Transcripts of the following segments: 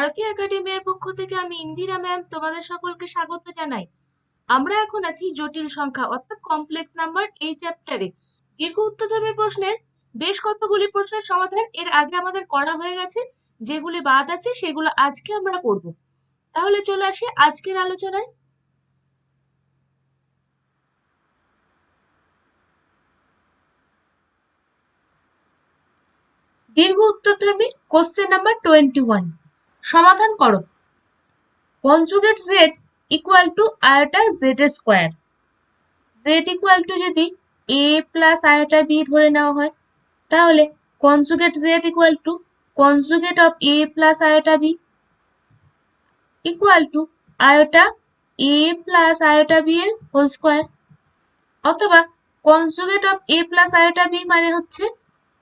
ভারতীয় একাডেমির পক্ষ থেকে আমি ইন্দিরা ম্যাম তোমাদের সকলকে স্বাগত জানাই। আমরা এখন আছি জটিল সংখ্যা অর্থাৎ কমপ্লেক্স নাম্বার এই চ্যাপ্টারে। দীর্ঘ উত্তরধর্মী প্রশ্নের বেশ কতগুলি প্রশ্নের সমাধান এর আগে আমাদের করা হয়ে গেছে, যেগুলি বাদ আছে সেগুলো আজকে আমরা করব। তাহলে চলে আসি আজকের আলোচনায়। দীর্ঘ উত্তরধর্মী কোশ্চেন নাম্বার 21, সমাধান করো। Conjugate z equal to iota z এর স্কোয়ার। জেড ইকুয়াল টু যদি এ প্লাস আয়োটা বি ধরে নেওয়া হয়, তাহলে conjugate z equal to conjugate of a plus iota b equal to iota a plus iota b এর whole square, অথবা conjugate of a plus iota b মানে হচ্ছে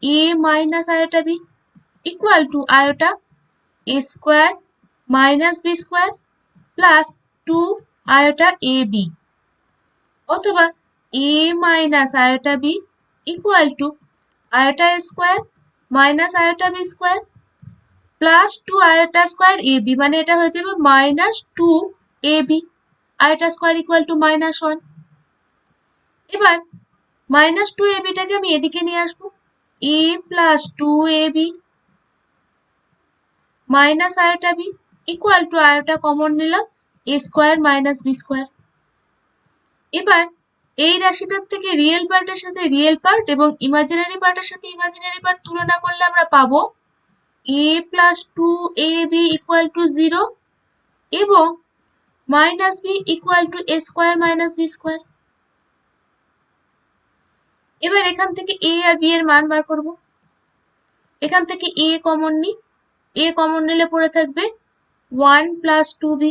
a minus iota b equal to iota a square minus b square plus 2 iota a B, অথবা a minus iota b equal to iota a square minus iota b square plus 2 iota square a b, মানে এটা হয়ে যাবে minus 2 a b, iota square equal to -1। এবার minus 2 এ বিটাকে আমি এদিকে নিয়ে আসবো, a plus 2 a b minus iota b equal to iota common নিলাম a square minus b square. এবার এই রাশিটার থেকে রিয়েল পার্টের সাথে রিয়েল পার্ট এবং ইমাজিনারি পার্টের সাথে ইমাজিনারি পার্ট তুলনা করলে আমরা পাবো a plus 2 a b equal to 0 এবং minus b equal to a square minus b square. এবার এখান থেকে এ আর বি এর মান বার করব। এখান থেকে এ কমন নিই, এ কমন নিলে পড়ে থাকবে 1 প্লাস 2b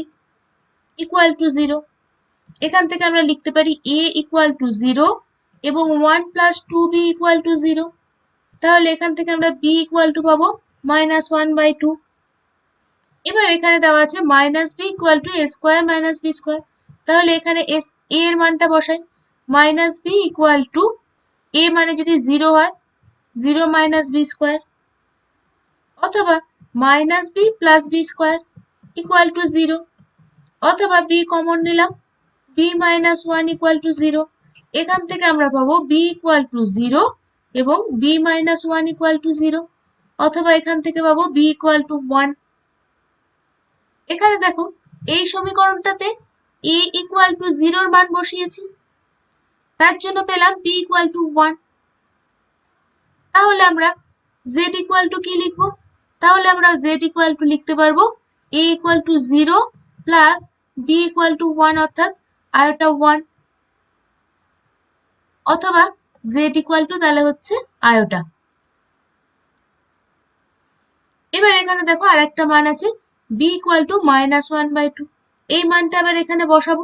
ইকুয়াল টু 0। এখান থেকে আমরা লিখতে পারি a ইকুয়াল টু 0 এবং 1 প্লাস 2b ইকুয়াল টু 0। তাহলে এখান থেকে আমরা b ইকুয়াল টু পাবো -1/2। এবার এখানে দেওয়া আছে minus b equal to a square minus b square, তাহলে এখানে এ এর মানটা বসাই, minus b equal to a মানে যদি 0 হয় 0 মাইনাস বি স্কোয়ার, অথবা minus b plus b square equal to 0, অথবা বি কমন নিলাম বি মাইনাস 1 ইকুয়াল টু 0। এখান থেকে আমরা পাবো বি ইকুয়াল টু 0 এবং বি মাইনাস 1 ইকুয়াল টু 0, অথবা এখান থেকে পাবো বি ইকুয়াল টু 1। এখানে দেখো এই সমীকরণটাতে a ইকুয়াল টু 0 এর মান বসিয়েছি, তার জন্য পেলাম b ইকুয়াল টু 1। তাহলে আমরা z ইকুয়াল টু কি লিখবো? তাহলে আমরা z ইকুয়াল টু লিখতে পারবো a equal to 0 plus b equal to 1 অর্থাৎ আয়োটা 1, অথবা z ইকুয়াল টু তাহলে হচ্ছে আয়োটা। এবার এখানে দেখো আরেকটা মান আছে b ইকুয়াল টু -1/2, এই মানটা আবার এখানে বসাবো,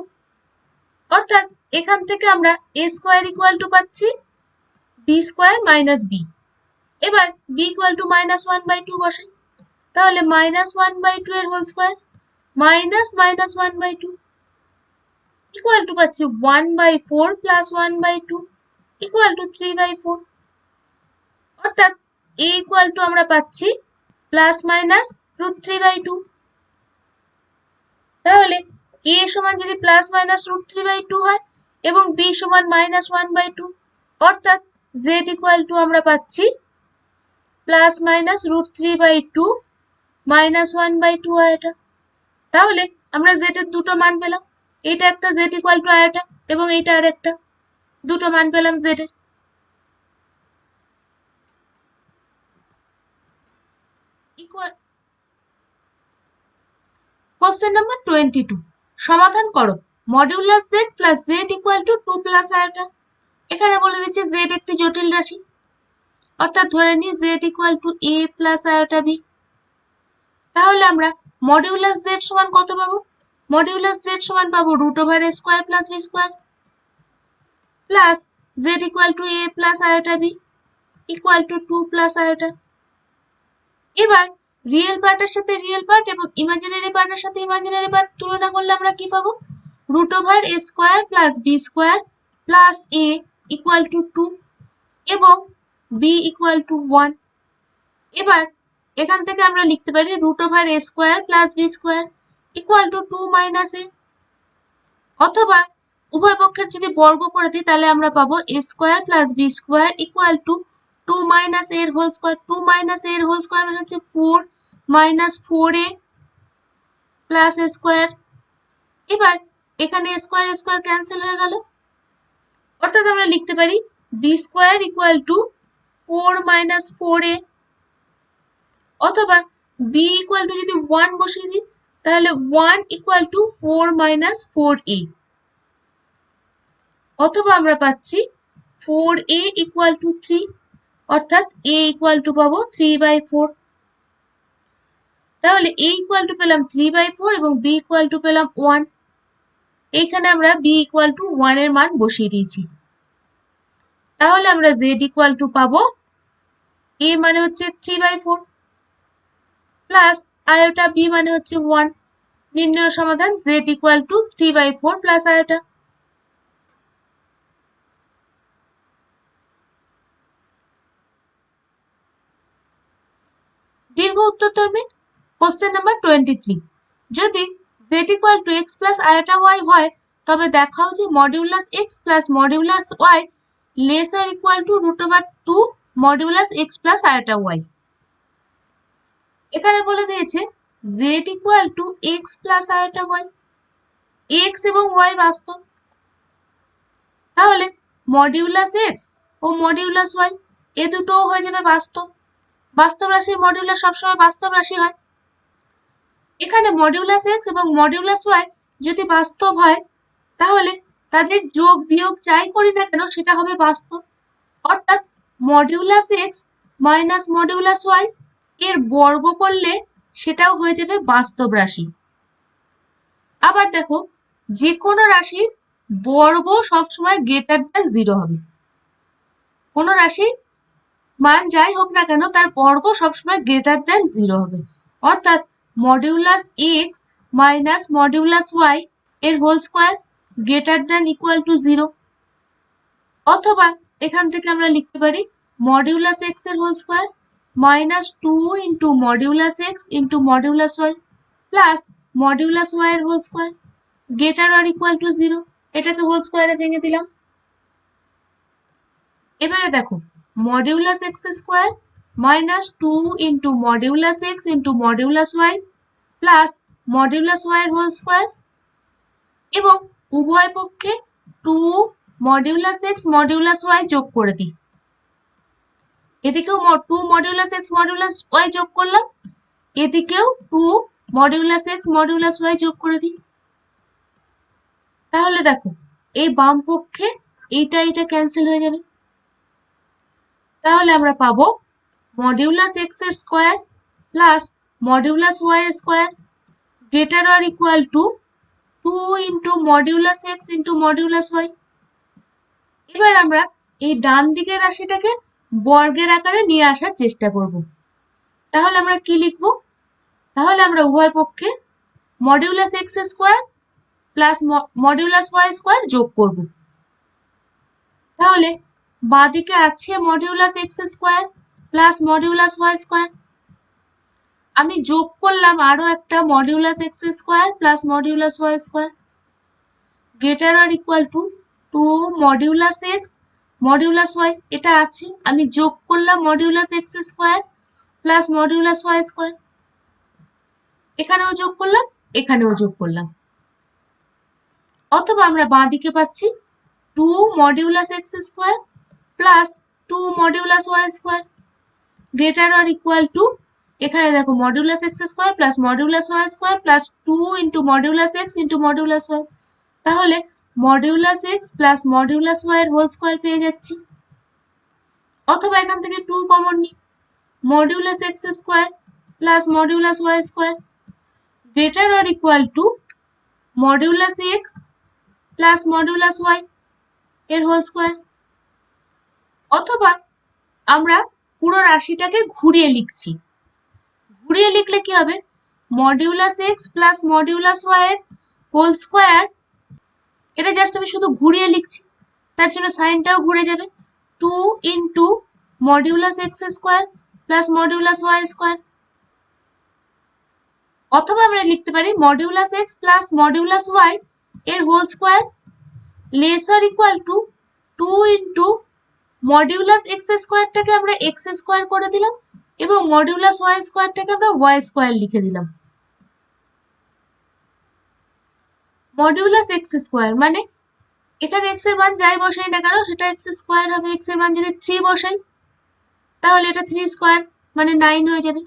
অর্থাৎ এখান থেকে আমরা a স্কোয়ার ইকুয়াল টু পাচ্ছি b স্কোয়ার মাইনাস b। এবার b ইকুয়াল টু -1/2 বসাই, তাহলে -1/2 এর whole square minus -1/2 equal to পাচ্ছি 1/4 প্লাস 1/2 ইকুয়াল টু 3/4, অর্থাৎ a ইকুয়াল টু আমরা পাচ্ছি প্লাস মাইনাস √3/2। তাহলে a সমান যদি প্লাস মাইনাস √3/2 হয় এবং b সমান -1/2, অর্থাৎ z ইকুয়াল টু আমরা পাচ্ছি প্লাস মাইনাস √3/2 -1/2 আয়োটা। তাহলে আমরা z এর দুটো মান পেলাম, এটা একটা z ইকুয়াল টু আয়োটা এবং এইটা আরেকটা, দুটো মান পেলাম z এর। কোশ্চেন নাম্বার 22, সমাধান করো। Modulus z plus z equal to 2 plus iota. এখানে বলে দিচ্ছে z একটি জটিল রাশি, অর্থাৎ ধরে নিই z equal two a plus iota b। তাহলে আমরা মডিউলাস z সমান কত পাবো? মডিউলাস z সমান পাবো √a square plus b square plus z equal two a plus iota b equal to 2 plus iota. এবার রিয়েল পার্টের সাথে রিয়েল পার্ট এবং ইমাজিনারি পার্টের সাথে ইমাজিনারি পার্ট তুলনা করলে আমরা কি পাবো? √a square plus b square plus a equal to 2 এবং b ইকুয়াল টু 1। এবার এখান থেকে আমরা লিখতে পারি √a square plus b square equal to 2 minus a, অথবা উভয় পক্ষের যদি বর্গ করে দিই তাহলে আমরা পাবো a square plus b square equal to 2 minus এর হোল স্কোয়ার। 2 মাইনাস এর হোল স্কোয়ার মানে হচ্ছে 4 মাইনাস 4a প্লাস এ স্কোয়ার। এবার এখানে স্কোয়ার স্কোয়ার ক্যান্সেল হয়ে গেল, অর্থাৎ আমরা লিখতে পারি b square equal to 4 minus 4a, অথবা বি ইকুয়াল টু যদি 1 বসিয়ে দিই তাহলে 1 ইকুয়াল টু 4 মাইনাস 4a, অথবা আমরা পাচ্ছি 4a ইকুয়াল টু 3, অর্থাৎ a ইকুয়াল টু পাবো 3/4। তাহলে a ইকুয়াল টু পেলাম 3/4 এবং b ইকুয়াল টু পেলাম 1। এইখানে আমরা b ইকুয়াল টু 1 এর মান বসিয়ে দিয়েছি। তাহলে আমরা z ইকুয়াল টু পাবো a মানে হচ্ছে 3/4 প্লাস আয়োটা b মানে হচ্ছে 1। নির্ণয় সমাধান z equal two 3/4 plus iota. দীর্ঘ উত্তর ধর্মে কোশ্চেন নাম্বার 23, যদি z equal two x plus iota y হয় তবে দেখাও যে modulus x plus modulus y less or equal to √2 modulus x plus iota y। এখানে বলে দিয়েছে z equal two x plus iota y, x এবং y বাস্তব, তাহলে মডিউলাস x ও মডিউলাস y এ দুটোও হয়ে যাবে বাস্তব। বাস্তব রাশির মডিউলাস সবসময় বাস্তব রাশি হয়। এখানে মডিউলাস x এবং মডিউলাস y যদি বাস্তব হয় তাহলে তাদের যোগ বিয়োগ যাই করি না কেন সেটা হবে বাস্তব, অর্থাৎ modulus x minus modulus y এর বর্গ করলে সেটাও হয়ে যাবে বাস্তব রাশি। আবার দেখো, যে কোনো রাশির বর্গ সবসময় গ্রেটার দ্যান 0 হবে। কোনো রাশির মান যাই হোক না কেন তার বর্গ সবসময় গ্রেটার দ্যান 0 হবে, অর্থাৎ modulus x minus modulus y এর whole square greater than equal to 0, অথবা এখান থেকে আমরা লিখতে পারি মডিউলাস x এর whole square minus 2 into modulus x into modulus y plus modulus y এর whole square greater or equal to 0। এটাকে হোল স্কোয়ারে ভেঙে দিলাম। এবারে দেখো modulus x square minus 2 into modulus x into modulus y plus modulus y এর whole square, এবং উভয় পক্ষে 2 মডিউলাস x মডিউলাস y যোগ করে দিই। এদিকেও 2 মডিউলাস x মডিউলাস y যোগ করলাম, এদিকেও 2 মডিউলাস x মডিউলাস y যোগ করে দিই। তাহলে দেখো এই বাম পক্ষে এইটা ক্যান্সেল হয়ে যাবে। তাহলে আমরা পাবো মডিউলাস x এর স্কোয়ার প্লাস মডিউলাস y এর square greater or equal to 2 into modulus x into modulus y। এবার আমরা এই ডান দিকের রাশিটাকে বর্গের আকারে নিয়ে আসার চেষ্টা করব। তাহলে আমরা কি লিখব? তাহলে আমরা উভয় পক্ষে modulus x square plus modulus y square যোগ করব। তাহলে বাঁদিকে আছে modulus x square plus modulus y square, আমি যোগ করলাম আরো একটা modulus x square plus modulus y square greater or equal to 2 modulus x modulus y, এটা আছে, আমি যোগ করলাম modulus x square plus modulus y square, এখানেও যোগ করলাম এখানেও যোগ করলাম, অথবা আমরা বাঁদিকে পাচ্ছি 2 modulus x square plus 2 modulus y square greater or equal two, এখানে দেখো modulus x square plus modulus y square plus 2 into modulus x into modulus y, তাহলে modulus x plus modulus y এর হোল স্কোয়ার পেয়ে যাচ্ছি। অথবা এখান থেকে 2 common নিই, modulus x square plus modulus y square greater or equal two modulus x plus modulus y এর whole square. অথবা আমরা পুরো রাশিটাকে ঘুরিয়ে লিখছি। ঘুরিয়ে লিখলে কি হবে? Modulus x plus modulus y এর হোল স্কোয়ার, এটা জাস্ট আমি শুধু ঘুরিয়ে লিখছি, তার জন্য সাইনটাও ঘুরে যাবে। 2 into modulus x square plus modulus y square অথবা আমরা লিখতে পারি modulus x plus modulus y এর whole square lesser equal to 2 into modulus x স্কোয়ারটাকে আমরা এক্স স্কোয়ার করে দিলাম এবং মডিউলাস ওয়াই স্কোয়ারটাকে আমরা ওয়াই স্কোয়ার লিখে দিলাম। মডিউলাস এক্স স্কোয়ার মানে এখানে এক্স এর মান যাই বসাই না কেন সেটা এক্স স্কোয়ার হবে। এক্স এর মান যদি 3 বসাই তাহলে এটা 3 স্কোয়ার মানে 9 হয়ে যাবে।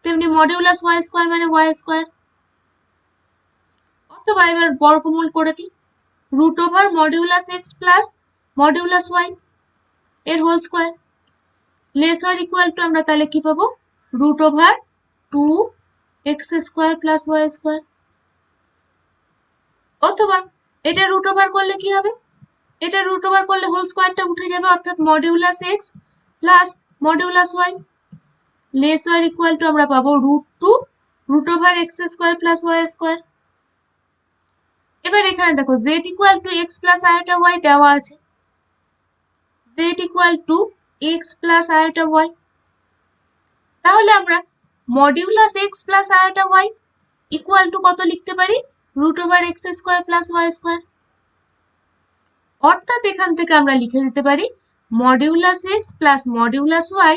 তেমনি মডিউলাস ওয়াই স্কোয়ার মানে ওয়াই স্কোয়ার। অথবা এবার বর্গমূল করে দিই root over modulus x plus modulus y এর whole square less or equal to আমরা তাহলে কি পাবো root over 2x square plus y square. অথবা এটা রুট ওভার করলে কি হবে, এটা রুট ওভার করলে হোল স্কোয়ারটা উঠে যাবে অর্থাৎ modulus x plus modulus y less or equal to আমরা পাবো root over x square plus y square. এবার এখানে দেখো z equal to x plus iota y দেওয়া আছে, z equal to x plus iota y. তাহলে আমরা modulus x plus iota y equal to কত লিখতে পারি root over x square plus y square. অর্থাৎ এখান থেকে আমরা লিখে দিতে পারি modulus x plus modulus y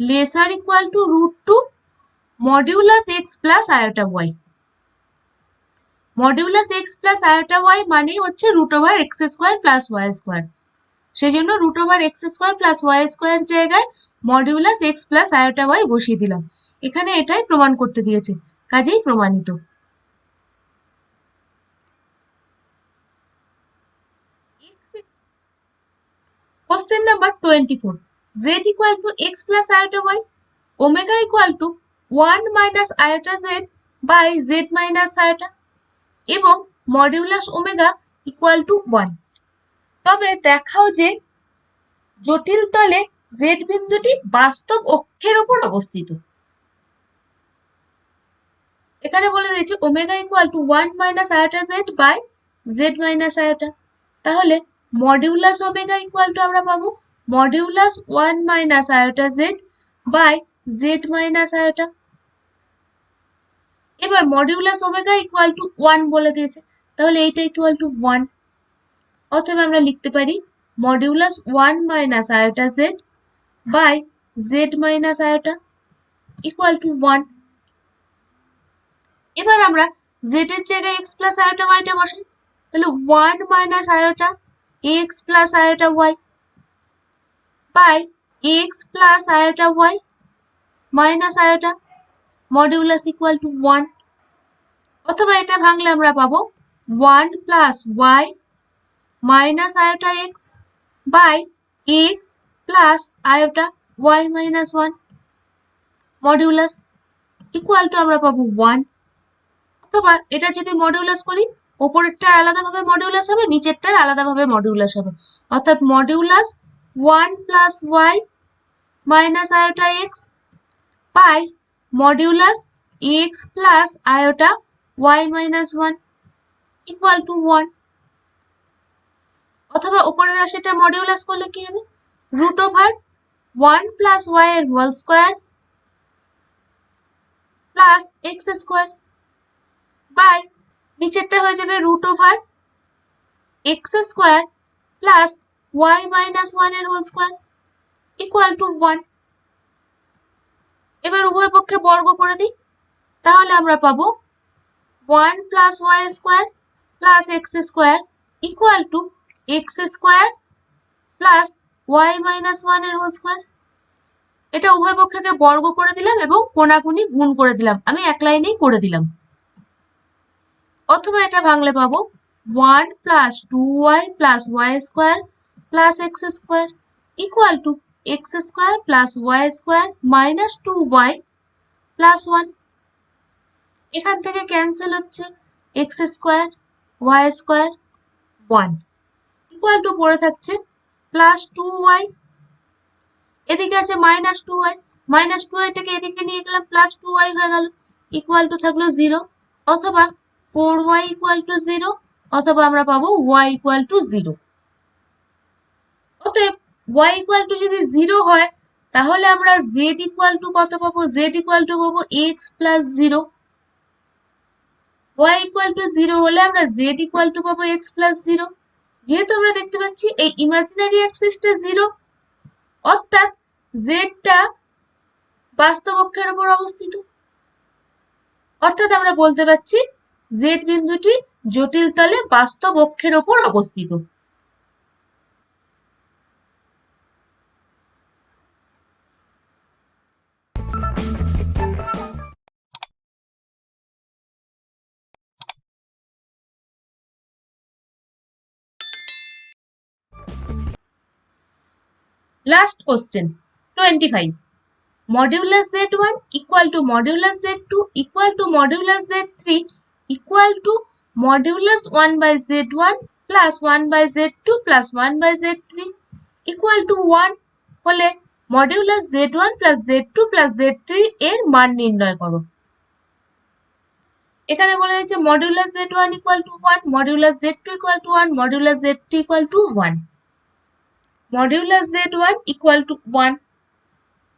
less or equal to √2 modulus x plus iota y. Modulus x plus iota y মানে হচ্ছে root over x square plus y square. সেই জন্য root over x square plus y square জায়গায় modulus x plus iota y বসিয়ে দিলাম। এখানে এটাই প্রমাণ করতে দিয়েছে, কাজেই প্রমাণিত। Question number 24. Z equal to x plus iota y. Omega equal to 1 minus iota z by z minus iota. এবং মডিউলাস ওমেগা ইকুয়াল টু 1। তবে দেখাও যে জটিল তলে z বিন্দুটি বাস্তব অক্ষের উপর অবস্থিত। এখানে বলে দিয়েছে omega equal to 1 minus iota z by z minus iota. তাহলে মডিউলাস ওমেগা ইকুয়াল টু আমরা পাবো modulus 1 minus iota z by z minus iota. এবার মডিউলাস ওমেগা ইকুয়াল টু 1 বলে দিয়েছে, তাহলে এইটা ইকুয়াল টু 1। অথবা আমরা লিখতে পারি modulus 1 minus iota z by z minus iota equal to 1। এবার আমরা z এর জায়গায় x প্লাস আয়োটা ওয়াইটা বসাই, তাহলে 1 minus iota x plus iota y by x plus iota y minus iota modulus equal to 1। অথবা এটা ভাঙলে আমরা পাবো 1 plus y minus iota x by x plus iota y minus 1 modulus equal to আমরা পাবো 1। অথবা এটা যদি মডিউলাস করি উপরেরটা আলাদাভাবে মডিউলাস হবে, নিচেরটার আলাদাভাবে মডিউলাস হবে। অর্থাৎ modulus 1 plus y minus iota x by modulus x plus iota y minus 1 equal to 1। অথবা উপরের রাশিটা মডিউলাস করলে কি হবে রুট ওভার 1 প্লাস ওয়াই এর whole square plus x square by নিচেরটা হয়ে যাবে root over x square plus y minus 1 এর হোল স্কোয়ার ইকুয়াল টু 1। এবার উভয় পক্ষে বর্গ করে দিই, তাহলে আমরা পাবো 1 plus y square plus x square equal to x square plus y minus 1 এর হোল স্কোয়ার। এটা উভয় পক্ষকে বর্গ করে দিলাম এবং কোণাকুনি গুণ করে দিলাম, আমি এক লাইনেই করে দিলাম। অথবা এটা ভাঙলে পাবো 1 plus 2y plus y square plus x square equal to x square plus y square minus 2y plus 1। এখান থেকে ক্যান্সেল হচ্ছে x square y square 1 equal to পড়ে থাকছে প্লাস 2y, এদিকে আছে মাইনাস 2y, মাইনাস 2yটাকে এদিকে নিয়ে গেলাম প্লাস 2y হয়ে গেল ইকুয়াল টু থাকলো 0। অথবা 4y ইকুয়াল টু 0, অথবা আমরা পাবো y ইকুয়াল টু 0। অতএব y ইকুয়াল টু যদি 0 হয় তাহলে আমরা z ইকুয়াল টু কত পাবো, z ইকুয়াল টু পাবো x plus 0। y equal to 0 হলে আমরা z ইকুয়াল টু পাবো x প্লাস 0। যেহেতু আমরা দেখতে পাচ্ছি এই ইমাজিনারি অ্যাক্সিসটা 0, অর্থাৎ জেডটা বাস্তব অক্ষের উপর অবস্থিত, অর্থাৎ আমরা বলতে পারছি জেড বিন্দুটি জটিল তলে বাস্তব অক্ষের উপর অবস্থিত। Last question, 25. Modulus Z1 equal to modulus Z2 equal to modulus Z3 equal to modulus 1 by Z1 plus 1 by Z2 plus 1 by Z3 equal to 1 হলে modulus Z1 plus Z2 plus Z3 এর মান নির্ণয় করো। এখানে বলা হয়েছে modulus Z1 equal to 1, modulus Z2 equal to 1, modulus Z3 equal to 1, modulus Z1 equal to 1,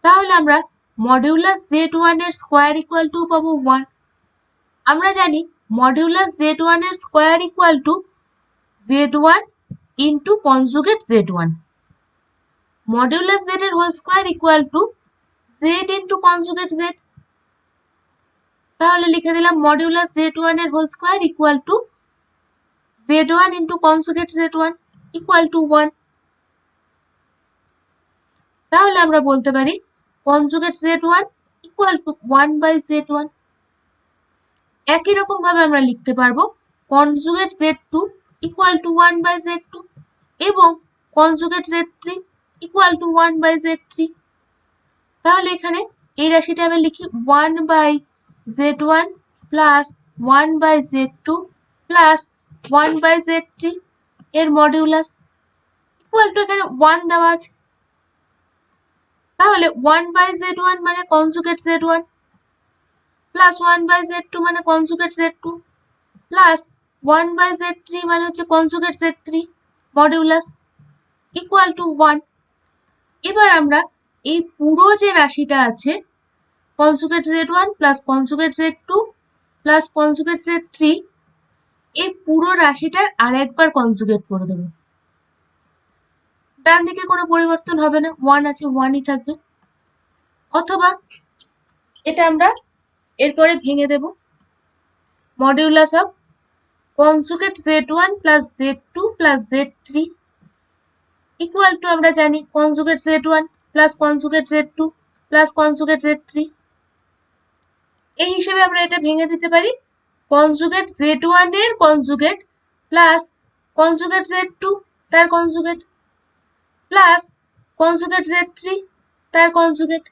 তাহলে আমরা মডিউলাস Z1 এর স্কয়ার ইকুয়াল টু পাবো 1। আমরা জানি মডিউলাস Z1 এর square equal to Z1 into conjugate Z1, modulus Z এর whole square equal to Z into conjugate Z। তাহলে লিখে দিলাম মডিউলাস Z1 এর whole square equal to Z1 into conjugate Z1 equal to 1। তাহলে আমরা বলতে পারি conjugate Z1 equal to 1 by Z1। একই রকম ভাবে আমরা লিখতে পারবো conjugate Z2 equal to 1 by Z2 এবং conjugate Z3 equal to 1 by Z3। তাহলে এখানে এই রাশিটা আমি লিখি 1 by Z1 plus 1 by Z2 plus 1 by Z3 এর মডিউলাস ইকুয়াল টু এখানে 1 দেওয়া আছে। তাহলে 1 বাই Z1 মানে conjugate Z1 plus 1 by Z2 মানে conjugate Z2 plus 1 by Z3 মানে হচ্ছে conjugate Z3 modulus equal to 1। এবার আমরা এই পুরো যে রাশিটা আছে conjugate Z1 plus conjugate Z2 plus conjugate Z3, এই পুরো রাশিটার আরেকবার কনজুগেট করে দেব। ডান দিকে কোনো পরিবর্তন হবে না, 1 আছে 1ই থাকবে। অথবা এটা আমরা এরপরে ভেঙে দেব, modulus of conjugate Z1 plus Z2 plus Z3 equal to আমরা জানি conjugate Z1 plus conjugate Z2 plus conjugate Z3। এই হিসেবে আমরা এটা ভেঙে দিতে পারি কনজুগেট Z1 এর কনজুগেট প্লাস কনজুগেট Z2 তার কনজুগেট প্লাস কনজুগেট Z3 তার কনজুগেট।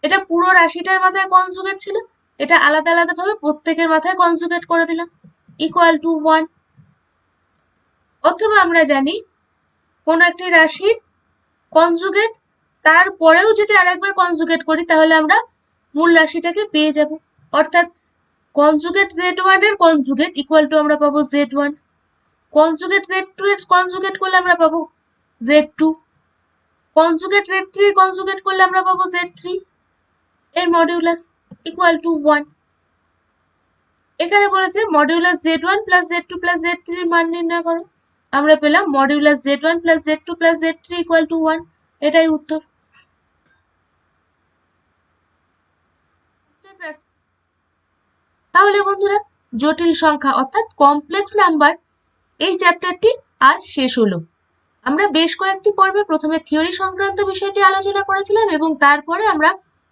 এটা পুরো রাশিটার মাথায় কনজুগেট ছিল, এটা আলাদা আলাদা ভাবে প্রত্যেকের মাথায় কনজুগেট করে দিলাম ইকুয়াল টু 1। অথবা আমরা জানি কোন একটি রাশির কনজুগেট তারপরেও যদি আরেকবার কনজুগেট করি তাহলে আমরা মূল রাশিটাকে পেয়ে যাব, অর্থাৎ কনজুগেট Z1 এর কনজুগেট ইকুয়াল টু আমরা পাবো Z1, কনজুগেট Z2 এর কনজুগেট করলে আমরা পাবো Z2, কনজুগেট Z3 এর কনজুগেট করলে আমরা পাবো Z3 এর মডিউলাস ইকুয়াল টু 1। এখানে বলেছে modulus Z1 plus Z2 plus Z3 এর মান নির্ণয় করো। আমরা পেলাম modulus Z1 plus Z2 plus Z3 equal to 1, এটাই উত্তর। তাহলে বন্ধুরা জটিল সংখ্যা অর্থাৎ কমপ্লেক্স নাম্বার এই চ্যাপ্টারটি আজ শেষ হলো। আমরা বেশ কয়েকটি পর্বে প্রথমে থিওরি সংক্রান্ত বিষয়টি আলোচনা করেছিলাম এবং তারপরে আমরা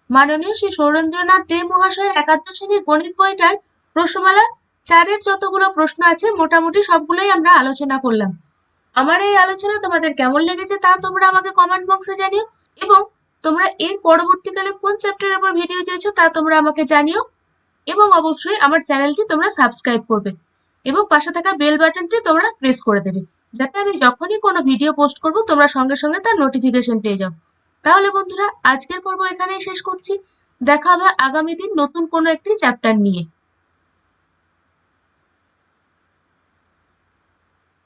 মাননীয় শ্রী সৌরেন্দ্রনাথ দে মহাশয়ের একাদশ শ্রেণীর গণিত বইটার প্রশ্নমালা 4 এর যতগুলো প্রশ্ন আছে মোটামুটি সবগুলোই আমরা আলোচনা করলাম। আমার এই আলোচনা তোমাদের কেমন লেগেছে তা তোমরা আমাকে কমেন্ট বক্সে জানিও এবং তোমরা এর পরবর্তীকালে কোন চ্যাপ্টারের উপর ভিডিও চাইছো তা তোমরা আমাকে জানিও এবং অবশ্যই আমার চ্যানেলটি তোমরা সাবস্ক্রাইব করবে এবং পাশে থাকা বেল বাটনটি তোমরা প্রেস করে দেবে যাতে আমি যখনই কোনো ভিডিও পোস্ট করব তোমরা সঙ্গে সঙ্গে তার নোটিফিকেশন পেয়ে যাও। তাহলে বন্ধুরা আজকের পর্ব এখানেই শেষ করছি, দেখা হবে আগামী দিন নতুন কোনো একটি চ্যাপ্টার নিয়ে।